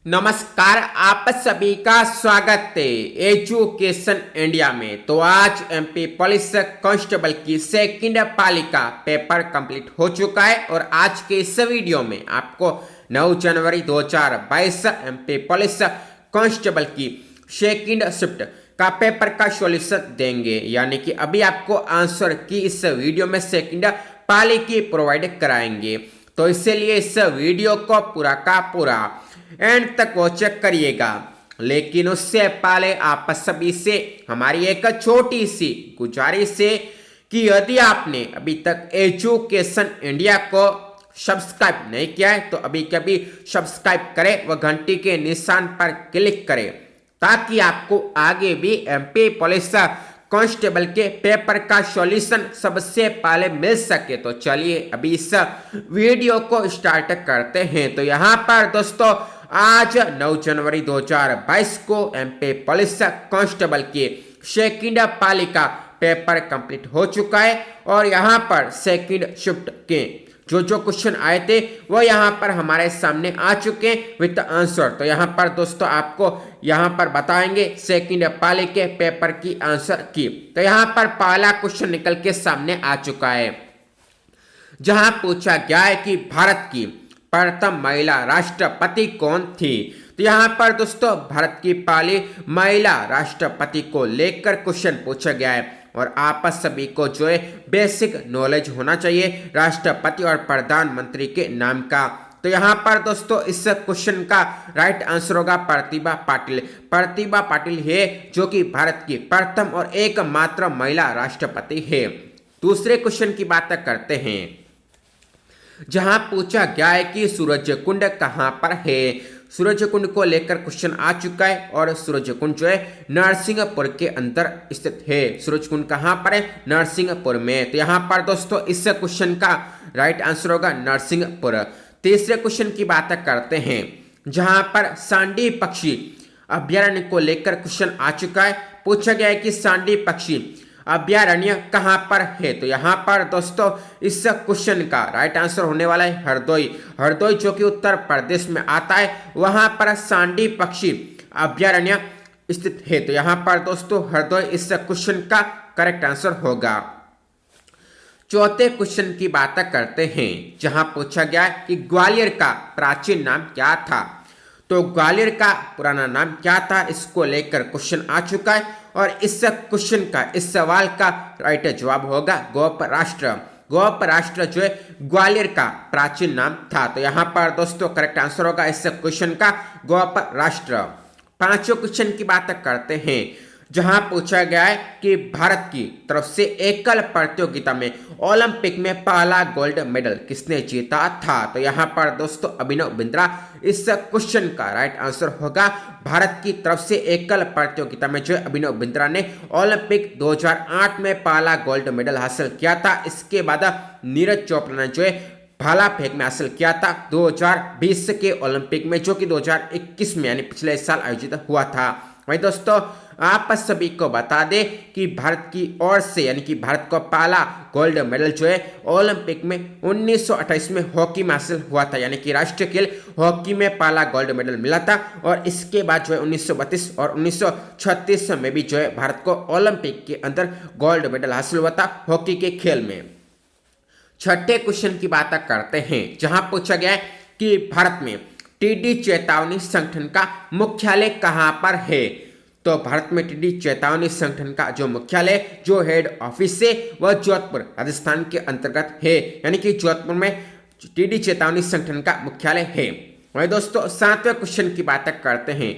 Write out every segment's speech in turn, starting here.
नमस्कार, आप सभी का स्वागत है एजुकेशन इंडिया में। तो आज एमपी पुलिस कांस्टेबल की सेकंड पाली का पेपर कंप्लीट हो चुका है और आज के इस वीडियो में आपको 9 जनवरी 2022 एमपी पुलिस कांस्टेबल की सेकंड शिफ्ट का पेपर का सॉल्यूशन देंगे, यानी कि अभी आपको आंसर की इस वीडियो में सेकंड पाली की प्रोवाइड कराएंगे। तो इसलिए इस वीडियो को पूरा का पूरा एंड तक वो चेक करिएगा। लेकिन उससे पहले आप सभी से हमारी एक छोटी सी गुजारिश है कि यदि आपने अभी तक एजुकेशन इंडिया को सब्सक्राइब नहीं किया है तो अभी कभी सब्सक्राइब करें व घंटी के निशान पर क्लिक करें ताकि आपको आगे भी एमपी पुलिस कांस्टेबल के पेपर का सॉल्यूशन सबसे पहले मिल सके। तो चलिए अभी इस वीडियो को स्टार्ट करते हैं। तो यहाँ पर दोस्तों आज 9 जनवरी 2022 को एमपी पुलिस कांस्टेबल के सेकंड पाली का पेपर कंप्लीट हो चुका है और यहाँ पर सेकंड शिफ्ट के जो क्वेश्चन आए थे वो यहाँ पर हमारे सामने आ चुके हैं विद आंसर। तो यहाँ पर दोस्तों आपको यहाँ पर बताएंगे सेकंड पाली के पेपर की आंसर की। तो यहाँ पर पहला क्वेश्चन निकल के सामने आ चुका है, जहां पूछा गया है कि भारत की प्रथम महिला राष्ट्रपति कौन थी। तो यहाँ पर दोस्तों भारत की पहली महिला राष्ट्रपति को लेकर क्वेश्चन पूछा गया है और आप सभी को जो है बेसिक नॉलेज होना चाहिए राष्ट्रपति और प्रधानमंत्री के नाम का। तो यहाँ पर दोस्तों इस क्वेश्चन का राइट आंसर होगा प्रतिभा पाटिल। प्रतिभा पाटिल है जो कि भारत की प्रथम और एकमात्र महिला राष्ट्रपति है। दूसरे क्वेश्चन की बात करते हैं, जहां पूछा गया है कि सूरज कुंड कहां पर है। सूरज कुंड को लेकर क्वेश्चन आ चुका है और सूरज कुंड जो है नरसिंहपुर के अंदर स्थित है। सूरज कुंड कहां पर है? नरसिंहपुर में। तो यहाँ पर दोस्तों इस क्वेश्चन का राइट आंसर होगा नरसिंहपुर। तीसरे क्वेश्चन की बात करते हैं, जहां पर सांडी पक्षी अभ्यारण्य को लेकर क्वेश्चन आ चुका है। पूछा गया है कि सांडी पक्षी अभ्यारण्य कहां पर है। तो यहाँ पर दोस्तों इस क्वेश्चन का राइट आंसर होने वाला है हरदोई। हरदोई जो कि उत्तर प्रदेश में आता है, वहां पर सांडी पक्षी अभ्यारण्य स्थित है। तो यहाँ पर दोस्तों हरदोई इस क्वेश्चन का करेक्ट आंसर होगा। चौथे क्वेश्चन की बात करते हैं, जहां पूछा गया है कि ग्वालियर का प्राचीन नाम क्या था। तो ग्वालियर का पुराना नाम क्या था, इसको लेकर क्वेश्चन आ चुका है और इस क्वेश्चन का इस सवाल का राइट जवाब होगा गोप राष्ट्र। गोप राष्ट्र जो है ग्वालियर का प्राचीन नाम था। तो यहाँ पर दोस्तों करेक्ट आंसर होगा इस क्वेश्चन का गोप राष्ट्र। पांचवें क्वेश्चन की बात करते हैं, जहां पूछा गया है कि भारत की तरफ से एकल प्रतियोगिता में ओलंपिक में पहला गोल्ड मेडल किसने जीता था। तो यहाँ पर दोस्तों अभिनव बिंद्रा इस क्वेश्चन का राइट आंसर होगा। भारत की तरफ से एकल प्रतियोगिता में जो अभिनव बिंद्रा ने ओलंपिक 2008 में पहला गोल्ड मेडल हासिल किया था। इसके बाद नीरज चोपड़ा ने जो है भाला फेंक में हासिल किया था 2020 के ओलंपिक में, जो कि 2021 में यानी पिछले साल आयोजित हुआ था। वही दोस्तों आप सभी को बता दें कि भारत की ओर से यानी कि भारत को पहला गोल्ड मेडल जो है ओलंपिक में 1928 में हॉकी में हासिल हुआ था, यानी कि राष्ट्रीय खेल हॉकी में पहला गोल्ड मेडल मिला था। और इसके बाद जो है 1932 और 1936 में भी जो है भारत को ओलंपिक के अंदर गोल्ड मेडल हासिल हुआ था हॉकी के खेल में। छठे क्वेश्चन की बात करते हैं, जहां पूछा गया है कि भारत में टीडी चेतावनी संगठन का मुख्यालय कहां पर है। तो भारत में टीडी चेतावनी संगठन का जो मुख्यालय जो हेड ऑफिस है वह जोधपुर राजस्थान के अंतर्गत है, यानी कि जोधपुर में टीडी चेतावनी संगठन का मुख्यालय है। वही दोस्तों सातवें क्वेश्चन की बात करते हैं,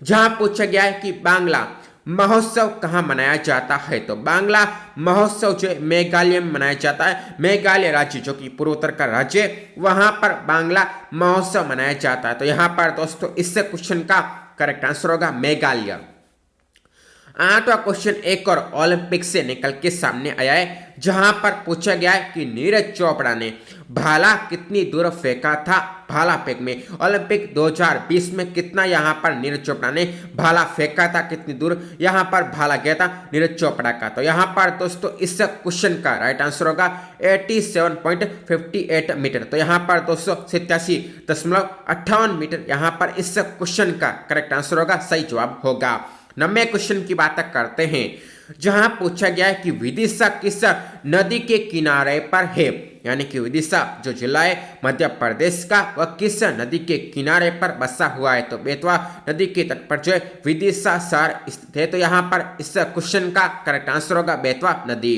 जहां पूछा गया है कि बांग्ला महोत्सव कहाँ मनाया जाता है। तो बांग्ला महोत्सव जो मेघालय में मनाया जाता है। मेघालय राज्य जो कि पूर्वोत्तर का राज्य है, वहां पर बांग्ला महोत्सव मनाया जाता है। तो यहाँ पर दोस्तों इस क्वेश्चन का करेक्ट आंसर होगा मेघालय। आठवां क्वेश्चन एक और ओलंपिक से निकल के सामने आया है, जहां पर पूछा गया है कि नीरज चोपड़ा ने भाला कितनी दूर फेंका था भाला फेंक में। ओलंपिक 2020 में कितना यहां पर नीरज चोपड़ा ने भाला फेंका था, कितनी दूर यहां पर भाला गया था नीरज चोपड़ा का। तो यहां पर दोस्तों इस क्वेश्चन का राइट आंसर होगा 87.58 मीटर। तो यहां पर दोस्तों 87.58 मीटर यहां पर इस क्वेश्चन का करेक्ट आंसर होगा, सही जवाब होगा। 9वें क्वेश्चन की बात करते हैं, जहां पूछा गया है कि विदिशा किस नदी के किनारे पर है, यानी कि विदिशा जो जिला है मध्य प्रदेश का, वह किस नदी के किनारे पर बसा हुआ है। तो बेतवा नदी के तट पर जो है विदिशा शहर स्थित है। तो यहां पर इस क्वेश्चन का करेक्ट आंसर होगा बेतवा नदी।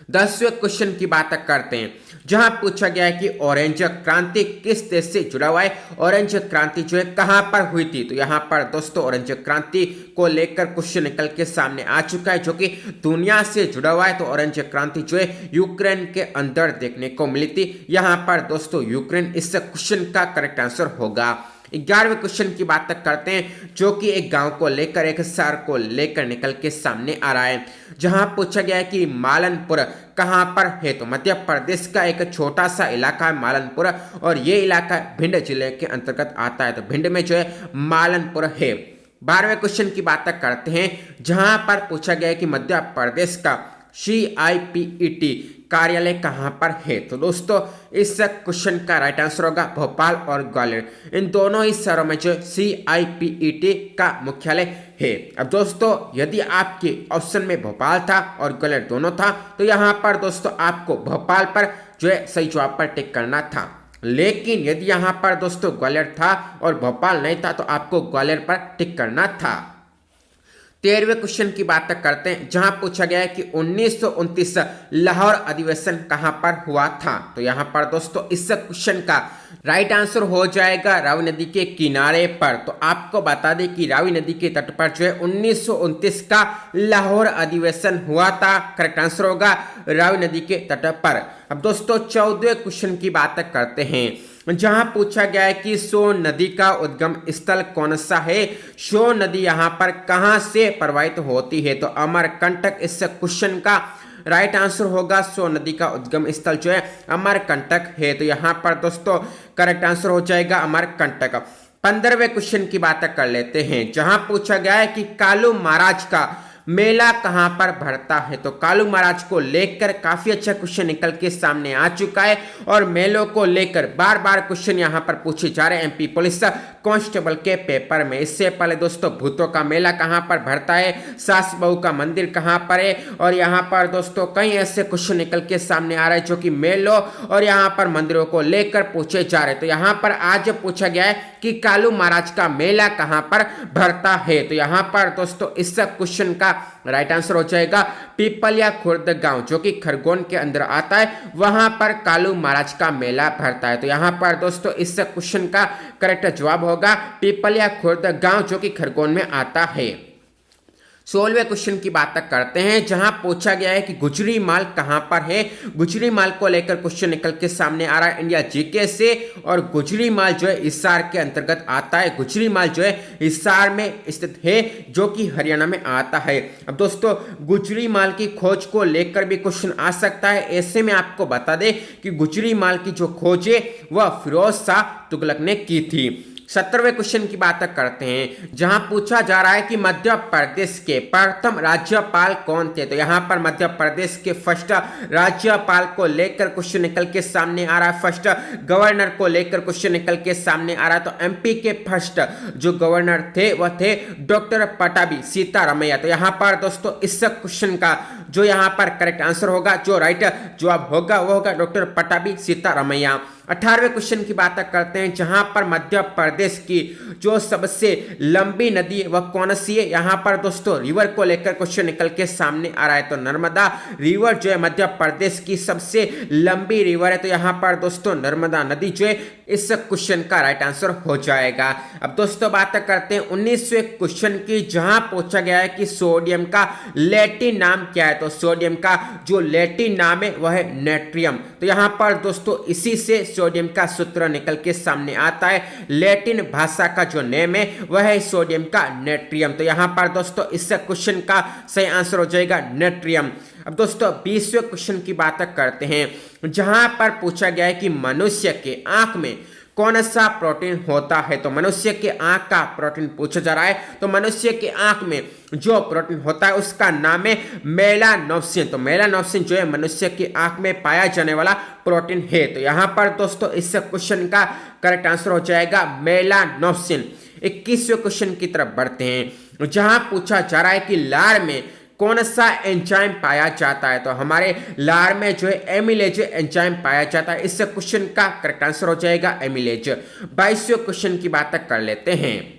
10वें क्वेश्चन की बात करते हैं, जहां पूछा गया है कि ऑरेंज क्रांति किस देश से जुड़ा हुआ है। ऑरेंज क्रांति जो है कहां पर हुई थी। तो यहां पर दोस्तों ऑरेंज क्रांति को लेकर क्वेश्चन निकल के सामने आ चुका है, जो कि दुनिया से जुड़ा हुआ है। तो ऑरेंज क्रांति जो है यूक्रेन के अंदर देखने को मिली थी। यहां पर दोस्तों यूक्रेन इस क्वेश्चन का करेक्ट आंसर होगा। 11वें क्वेश्चन की बात करते हैं, जो कि एक गांव को लेकर, एक शहर को लेकर निकल के सामने आ रहा है, जहां पूछा गया है कि मालनपुर कहां पर है। तो मध्य प्रदेश का एक छोटा सा इलाका है मालनपुर, और ये इलाका भिंड जिले के अंतर्गत आता है। तो भिंड में जो है मालनपुर है। 12वें क्वेश्चन की बात करते हैं, जहां पर पूछा गया है कि मध्य प्रदेश का CIPET कार्यालय कहां पर है। तो दोस्तों इस क्वेश्चन का राइट आंसर होगा भोपाल और ग्वालियर। इन दोनों ही शहरों में जो CIPET का मुख्यालय है। अब दोस्तों यदि आपके ऑप्शन में भोपाल था और ग्वालियर दोनों था, तो यहां पर दोस्तों आपको भोपाल पर जो है सही जवाब पर टिक करना था। लेकिन यदि यहां पर दोस्तों ग्वालियर था और भोपाल नहीं था, तो आपको ग्वालियर पर टिक करना था। 13वें क्वेश्चन की बात करते हैं, जहां पूछा गया है कि 1929 लाहौर अधिवेशन कहां पर हुआ था। तो यहां पर दोस्तों इस क्वेश्चन का राइट आंसर हो जाएगा रावी नदी के किनारे पर। तो आपको बता दें कि रावी नदी के तट पर जो है 1929 का लाहौर अधिवेशन हुआ था। करेक्ट आंसर होगा रावी नदी के तट पर। अब दोस्तों 14वें क्वेश्चन की बात करते हैं, जहां पूछा गया है कि सोन नदी का उद्गम स्थल कौन सा है। सोन नदी यहां पर कहां से प्रवाहित होती है। तो अमरकंटक इस क्वेश्चन का राइट आंसर होगा। सोन नदी का उद्गम स्थल जो है अमरकंटक है। तो यहां पर दोस्तों करेक्ट आंसर हो जाएगा अमरकंटक। 15वें क्वेश्चन की बात कर लेते हैं, जहां पूछा गया है कि कालू महाराज का मेला कहां पर भरता है। तो कालू महाराज को लेकर काफी अच्छा क्वेश्चन निकल के सामने आ चुका है, और मेलों को लेकर बार बार क्वेश्चन यहां पर पूछे जा रहे हैं MP पुलिस कांस्टेबल के पेपर में। इससे पहले दोस्तों भूतों का मेला कहां पर भरता है, सास बहू का मंदिर कहां पर है, और यहां पर दोस्तों कई ऐसे क्वेश्चन निकल के सामने आ रहे हैं जो कि मेलों और यहां पर मंदिरों को लेकर पूछे जा रहे हैं। तो यहां पर आज पूछा गया है कि कालू महाराज का मेला कहां पर भरता है। तो यहां पर दोस्तों इस क्वेश्चन का राइट आंसर हो जाएगा पीपलिया खुर्द गांव, जो कि खरगोन के अंदर आता है, वहां पर कालू महाराज का मेला भरता है। तो यहां पर दोस्तों इस क्वेश्चन का करेक्ट जवाब होगा पीपलिया खुर्द गांव, जो कि खरगोन में आता है। 16वें क्वेश्चन की बात करते हैं, जहां पूछा गया है कि गुजरी माल कहां पर है। गुजरी माल को लेकर क्वेश्चन निकल के सामने आ रहा है इंडिया GK से, और गुजरी माल जो है हिसार के अंतर्गत आता है। गुजरी माल जो है हिसार में स्थित है, जो कि हरियाणा में आता है। अब दोस्तों गुजरी माल की खोज को लेकर भी क्वेश्चन आ सकता है। ऐसे में आपको बता दें कि गुजरी माल की जो खोज है वह फिरोज शाह तुगलक ने की थी। 17वें क्वेश्चन की बात करते हैं, जहां पूछा जा रहा है कि मध्य प्रदेश के प्रथम राज्यपाल कौन थे। तो यहां पर मध्य प्रदेश के फर्स्ट राज्यपाल को लेकर क्वेश्चन निकल के सामने आ रहा है। फर्स्ट गवर्नर को लेकर क्वेश्चन निकल के सामने आ रहा है। तो MP के फर्स्ट जो गवर्नर थे वह थे डॉक्टर पटाभी सीतारामैया। तो यहां पर दोस्तों इस क्वेश्चन का जो यहां पर करेक्ट आंसर होगा, जो राइट जवाब होगा वो होगा डॉक्टर पटाभी सीतारामैया। 18वें क्वेश्चन की बात करते हैं, जहां पर मध्य प्रदेश की जो सबसे लंबी नदी वह कौन सी है। यहां पर दोस्तों रिवर को लेकर क्वेश्चन निकल के सामने आ रहा है। तो नर्मदा रिवर जो है मध्य प्रदेश की सबसे लंबी रिवर है। तो यहां पर दोस्तों नर्मदा नदी जो है इस क्वेश्चन का राइट आंसर हो जाएगा। अब दोस्तों बात करते हैं 19वें क्वेश्चन की, जहां पूछा गया है कि सोडियम का लैटिन नाम क्या है। तो सोडियम का जो लैटिन नाम है वह है नेट्रियम। तो यहाँ पर दोस्तों इसी से सोडियम का सूत्र निकल के सामने आता है। लैटिन भाषा का जो नेम है वह है सोडियम का नेट्रियम। तो यहाँ पर दोस्तों इस क्वेश्चन का सही आंसर हो जाएगा नेट्रियम। अब दोस्तों 20वें क्वेश्चन की बात करते हैं, जहां पर पूछा गया है कि मनुष्य के आंख में कौन सा प्रोटीन होता है। तो मनुष्य के आंख का प्रोटीन पूछा जा रहा है। तो मनुष्य के आंख में जो प्रोटीन होता है उसका नाम है मेलानोसिन। तो मेलानोसिन जो है मनुष्य की आंख में पाया जाने वाला प्रोटीन है। तो यहाँ पर दोस्तों इस क्वेश्चन का करेक्ट आंसर हो जाएगा मेलानोसिन। 21वें क्वेश्चन की तरफ बढ़ते हैं, जहां पूछा जा रहा है कि लार में कौन सा एंजाइम पाया जाता है। तो हमारे लार में जो है एमिलेज एंजाइम पाया जाता है। इस क्वेश्चन का करेक्ट आंसर हो जाएगा एमिलेज। 22वें क्वेश्चन की बात कर लेते हैं,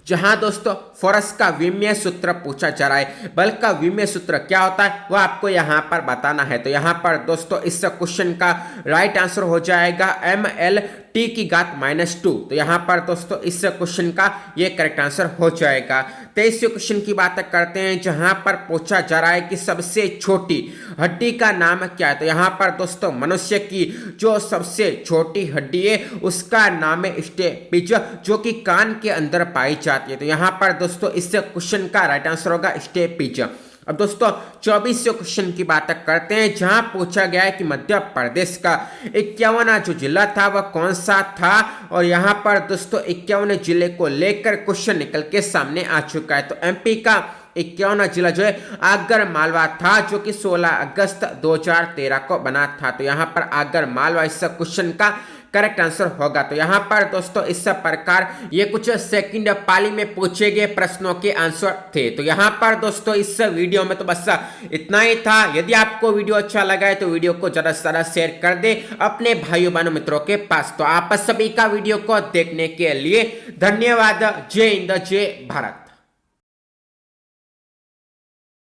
जहां दोस्तों फोरस का विमीय सूत्र पूछा जा रहा है। बल का विमीय सूत्र क्या होता है वो आपको यहां पर बताना है। तो यहां पर दोस्तों इस क्वेश्चन का राइट आंसर हो जाएगा mL/2। तो यहां पर दोस्तों इस क्वेश्चन का ये करेक्ट आंसर हो जाएगा। 23वें क्वेश्चन की बात करते हैं, जहां पर पूछा जा रहा है कि सबसे छोटी हड्डी का नाम क्या है। तो यहां पर दोस्तों मनुष्य की जो सबसे छोटी हड्डी है उसका नाम है स्टेपिज, जो कि कान के अंदर पाई जाती है। तो यहां पर दोस्तों इस क्वेश्चन का राइट आंसर होगा स्टेपिज। अब दोस्तों 24वें क्वेश्चन की बात करते हैं, जहां पूछा गया है कि मध्य प्रदेश का 51वां जो जिला था वह कौन सा था। और यहां पर दोस्तों 51 जिले को लेकर क्वेश्चन निकल के सामने आ चुका है। तो एमपी का 51वां जिला जो है आगर मालवा था, जो कि 16 अगस्त 2013 को बना था। तो यहां पर आगर मालवा इस क्वेश्चन का करेक्ट आंसर होगा। तो यहां पर दोस्तों इस प्रकार ये कुछ सेकंड पाली में पूछे गए प्रश्नों के आंसर थे। तो यहां पर दोस्तों इस वीडियो में तो बस इतना ही था। यदि आपको वीडियो अच्छा लगा है तो वीडियो को ज्यादा से ज्यादा शेयर कर दे अपने भाइयों बहनों मित्रों के पास। तो आप सभी का वीडियो को देखने के लिए धन्यवाद। जय हिंद, जय भारत।